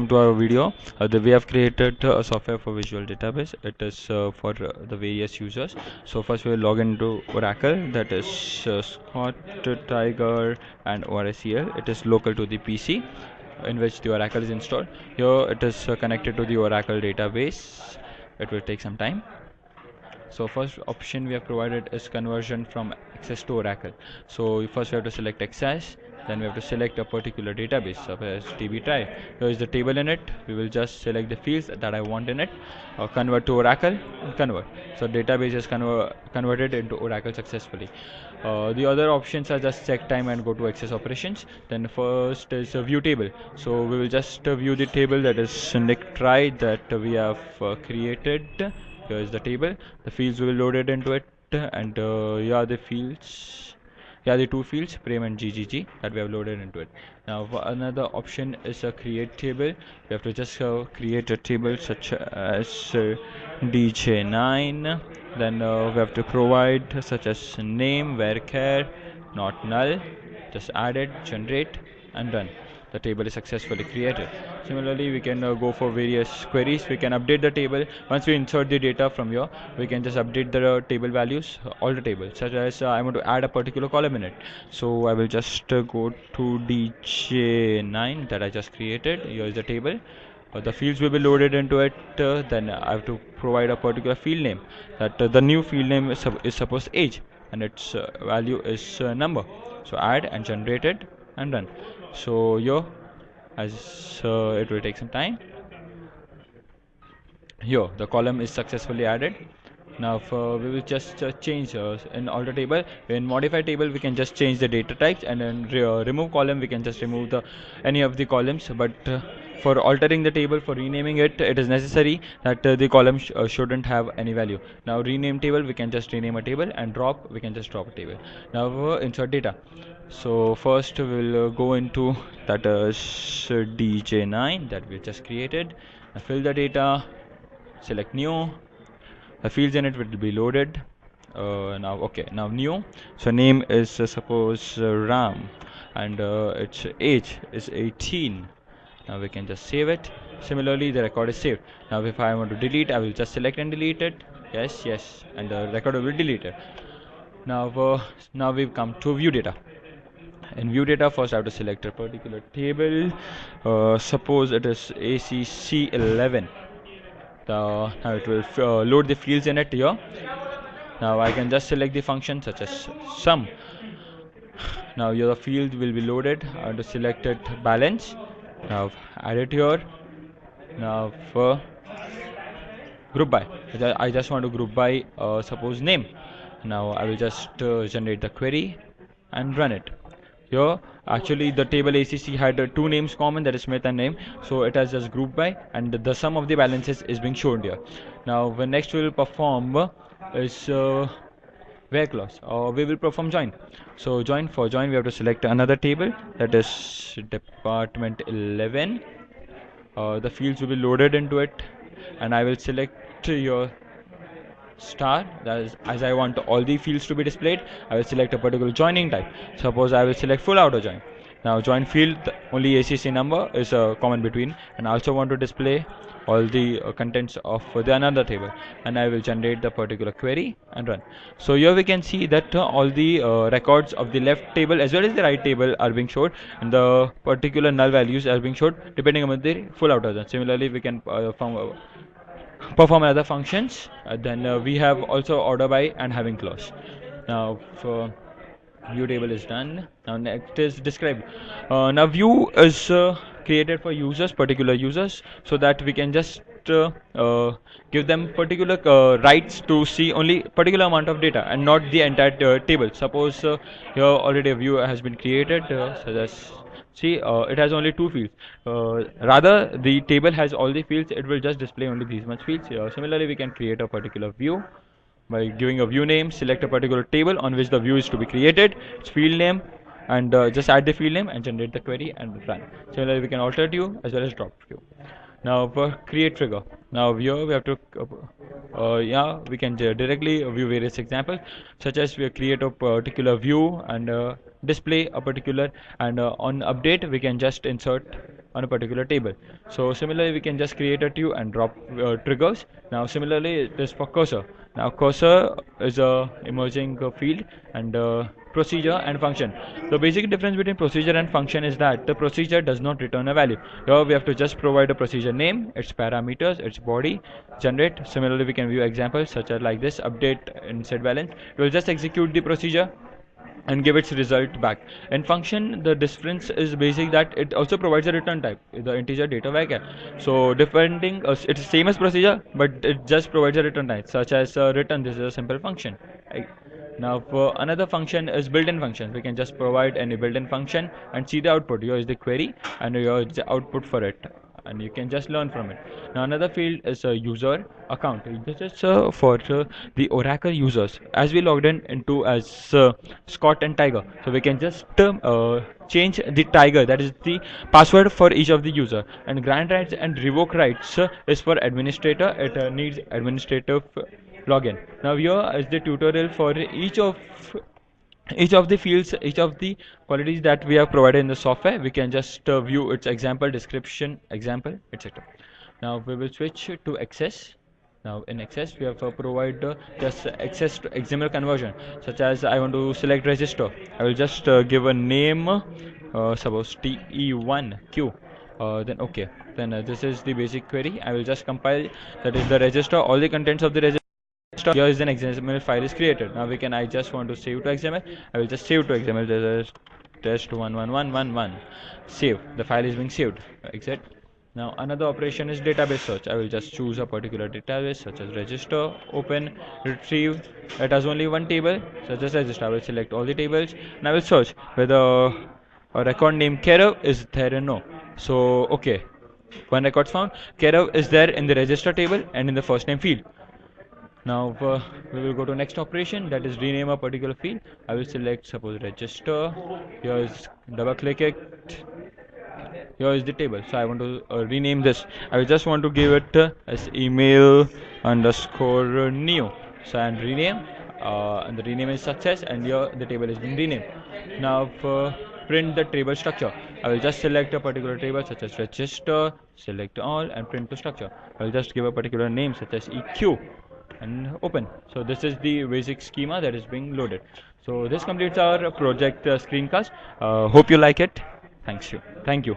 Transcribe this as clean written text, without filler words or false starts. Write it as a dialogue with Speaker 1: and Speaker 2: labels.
Speaker 1: welcome to our video. We have created a software for visual database. It is for the various users. So first we will log into Oracle, that is Scott, Tiger and ORSCL. It is local to the PC in which the Oracle is installed. Here it is connected to the Oracle database. It will take some time. So first option we have provided is conversion from Access to Oracle. So first we have to select Access, then we have to select a particular database, such as DB Drive. Here is the table in it. We will just select the fields that I want in it, convert to Oracle and convert. So database is converted into Oracle successfully. The other options are just check time and go to Access operations. Then first is view table. So we will just view the table, that is Nick try, that we have created. Here is the table. The fields will be loaded into it, and yeah, the fields, yeah, the two fields, Prem and GGG, that we have loaded into it. Now another option is a create table. We have to just create a table such as DJ9. Then we have to provide such as name, varchar, not null. Just add it, generate, and run. The table is successfully created. Similarly, we can go for various queries. We can update the table. Once we insert the data from here, we can just update the table values, all the tables, such as I want to add a particular column in it. So I will just go to DJ9 that I just created. Here is the table. The fields will be loaded into it. Then I have to provide a particular field name. That the new field name is suppose age, and its value is number. So add and generate it and run. So here, as it will take some time. Here the column is successfully added. Now we will just change in alter table. In modify table we can just change the data types, and then remove column we can just remove the any of the columns. But for altering the table, for renaming it, it is necessary that the column shouldn't have any value. Now rename table, we can just rename a table, and drop, we can just drop a table. Now insert data. So first we'll go into that DJ9 that we just created. Now fill the data, select new. The fields in it will be loaded. Now new. So name is suppose Ram, and its age is 18. Now we can just save it. Similarly, the record is saved. Now if I want to delete, I will just select and delete it. Yes, and the record will be deleted. Now we've come to view data. In view data, first I have to select a particular table. Suppose it is ACC11. Now it will load the fields in it here. Now I can just select the function such as sum. Now your field will be loaded. I have to select it balance. Now add it here. Now for group by, I just want to group by suppose name. Now I will just generate the query and run it. Here actually the table ACC had two names common, that is Smith and name, so it has just group by, and the sum of the balances is being shown here. Now the next we will perform is where clause, we will perform join. So join, for join we have to select another table, that is department 11. The fields will be loaded into it, and I will select your star. That is, as I want all the fields to be displayed, I will select a particular joining type. Suppose I will select full outer join. Now join field, only ACC number is common between, and I also want to display all the contents of the another table, and I will generate the particular query and run. So here we can see that all the records of the left table as well as the right table are being showed, and the particular null values are being showed depending on the full outer join. Similarly, we can perform other functions. Then we have also order by and having clause. Now for view table is done. Now next is describe. Now view is created for users, particular users, so that we can just give them particular rights to see only particular amount of data and not the entire table. Suppose here already a view has been created, such as see it has only two fields. Rather the table has all the fields, it will just display only these much fields. Similarly, we can create a particular view by giving a view name, select a particular table on which the view is to be created, its field name, and just add the field name and generate the query and run. Similarly, we can alter view as well as drop view. Now for create trigger. Now here we have to we can directly view various examples, such as we create a particular view and display a particular, and on update we can just insert on a particular table. So similarly we can just create a queue and drop triggers. Now similarly it is for cursor. Now cursor is a emerging field, and procedure and function. The basic difference between procedure and function is that the procedure does not return a value. Here we have to just provide a procedure name, its parameters, its body, generate. Similarly we can view examples such as like this: update in set balance. We will just execute the procedure and give its result back. In function, the difference is basic that it also provides a return type, the integer data variable. So depending, it's the same as procedure, but it just provides a return type, such as return. This is a simple function. Right? Now, for another function is built-in function. We can just provide any built-in function and see the output. Here is the query, and here is the output for it, and you can just learn from it. Now another field is a user account. This is for the Oracle users. As we logged in into as Scott and Tiger, so we can just change the Tiger, that is the password for each of the user. And grant rights and revoke rights is for administrator. It needs administrative login. Now here is the tutorial for each of the fields, each of the qualities that we have provided in the software. We can just view its example, description, example, etc. Now we will switch to access. Now in access we have provide just access to XML conversion, such as I want to select register. I will just give a name, suppose TE1Q. Then okay, then this is the basic query. I will just compile, that is the register, all the contents of the register. Here is an XML file is created. Now we can, I just want to save to XML. I will just save to XML. There is test11111. Save. The file is being saved. Exit. Now another operation is database search. I will just choose a particular database such as register, open, retrieve. It has only one table such as register. I will select all the tables and I will search whether a record name Kerev is there or no. So okay, one record found. Kerev is there in the register table and in the first name field. Now we will go to next operation, that is rename a particular field. I will select suppose register. Here is double click it. Here is the table. So I want to rename this. I will just want to give it as email underscore new. So and rename, and the rename is success, and here the table is being renamed. Now print the table structure. I will just select a particular table such as register, select all, and print to structure. I will just give a particular name such as EQ and open. So this is the basic schema that is being loaded. So this completes our project screencast. Hope you like it. Thank you.